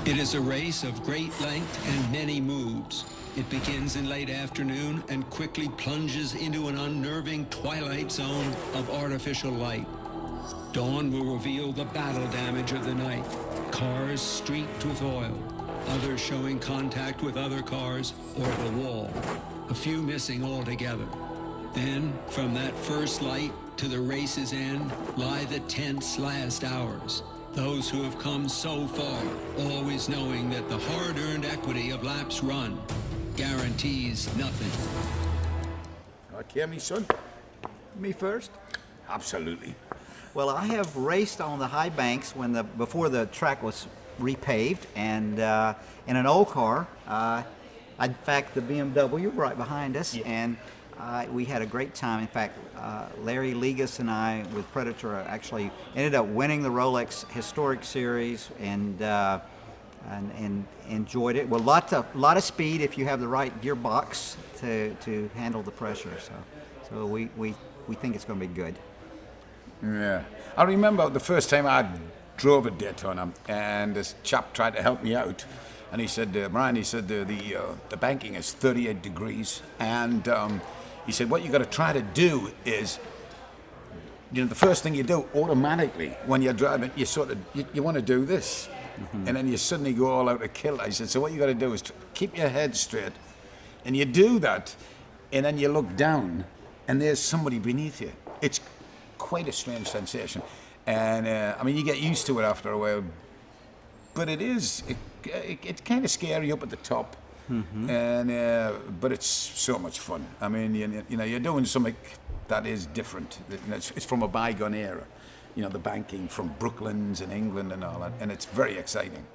It is a race of great length and many moves. It begins in late afternoon and quickly plunges into an unnerving twilight zone of artificial light. Dawn will reveal the battle damage of the night. Cars streaked with oil, others showing contact with other cars or the wall, a few missing altogether. Then, from that first light to the race's end, lie the tense last hours. Those who have come so far, always knowing that the hard-earned equity of laps run guarantees nothing. Okay, me son? Me first? Absolutely. Well, I have raced on the high banks before the track was repaved, and in an old car. In fact, the BMW right behind us, and we had a great time. In fact, Larry Ligas and I with Predator actually ended up winning the Rolex Historic Series, and enjoyed it. Well, lot of speed if you have the right gearbox to handle the pressure. So we think it's going to be good. Yeah. I remember the first time I drove at Daytona, and this chap tried to help me out. And he said, Brian, he said, the banking is 38 degrees. And he said, what you got to try to do is, the first thing you do automatically when you're driving, you want to do this. Mm-hmm. And then you suddenly go all out of kilter. I said, so what you got to do is keep your head straight. And you do that, and then you look down, and there's somebody beneath you. It's quite a strange sensation. And you get used to it after a while. But it's kind of scary up at the top. Mm-hmm. And but it's so much fun. I mean, you're doing something that is different. It's from a bygone era. The banking from Brooklands in England and all that, and it's very exciting.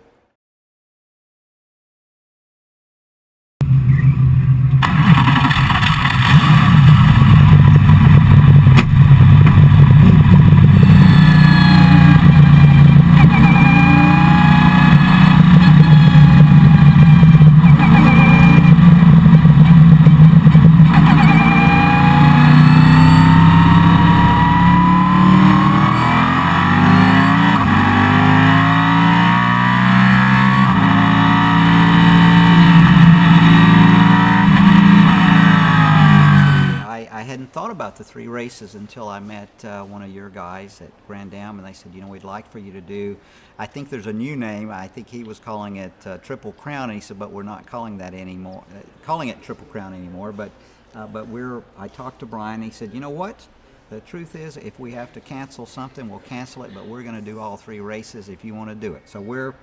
About the 3 races until I met one of your guys at Grand Am, and they said, we'd like for you to do, I think there's a new name. I think he was calling it Triple Crown, and he said, but we're not calling that anymore, calling it Triple Crown anymore. But I talked to Brian, and he said, you know what? The truth is, if we have to cancel something, we'll cancel it, but we're going to do all 3 races if you want to do it. So we're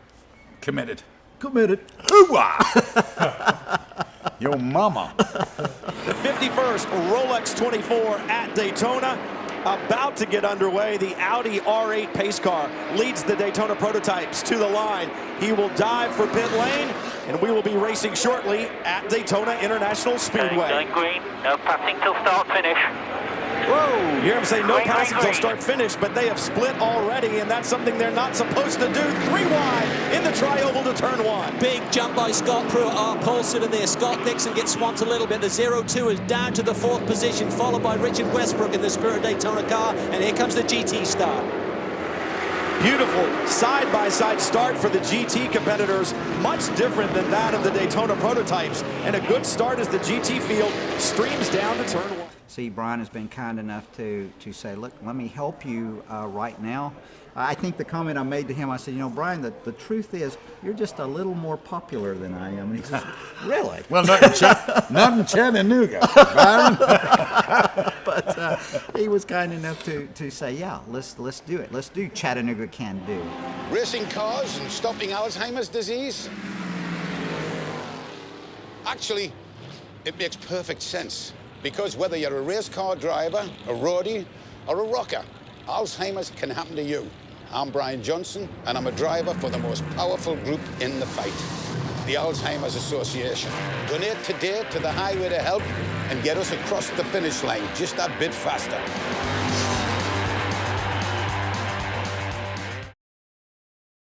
committed. Hoo-ah! Your mama. The 51st Rolex 24 at Daytona, about to get underway. The Audi R8 pace car leads the Daytona prototypes to the line. He will dive for pit lane, and we will be racing shortly at Daytona International Speedway. Going green, no passing till start finish. Whoa, you hear him say no passing till start finish, but they have split already, and that's something they're not supposed to do. 3 wide in the tri-oval to turn 1. Big jump by Scott Pruitt, pole sitter there. Scott Dixon gets swamped a little bit. The 0-2 is down to the 4th position, followed by Richard Westbrook in the Spirit Daytona car, and here comes the GT star. Beautiful side-by-side start for the GT competitors, much different than that of the Daytona prototypes, and a good start as the GT field streams down to turn 1. See, Brian has been kind enough to say, look, let me help you right now. I think the comment I made to him, I said, Brian, the truth is, you're just a little more popular than I am. And he says, really? Well, not in Chattanooga, Byron. But he was kind enough to say, yeah, let's do it. Let's do Chattanooga Can Do. Racing cars and stopping Alzheimer's disease? Actually, it makes perfect sense. Because whether you're a race car driver, a roadie, or a rocker, Alzheimer's can happen to you. I'm Brian Johnson, and I'm a driver for the most powerful group in the fight, the Alzheimer's Association. Donate today to the Highway to Help and get us across the finish line just that bit faster.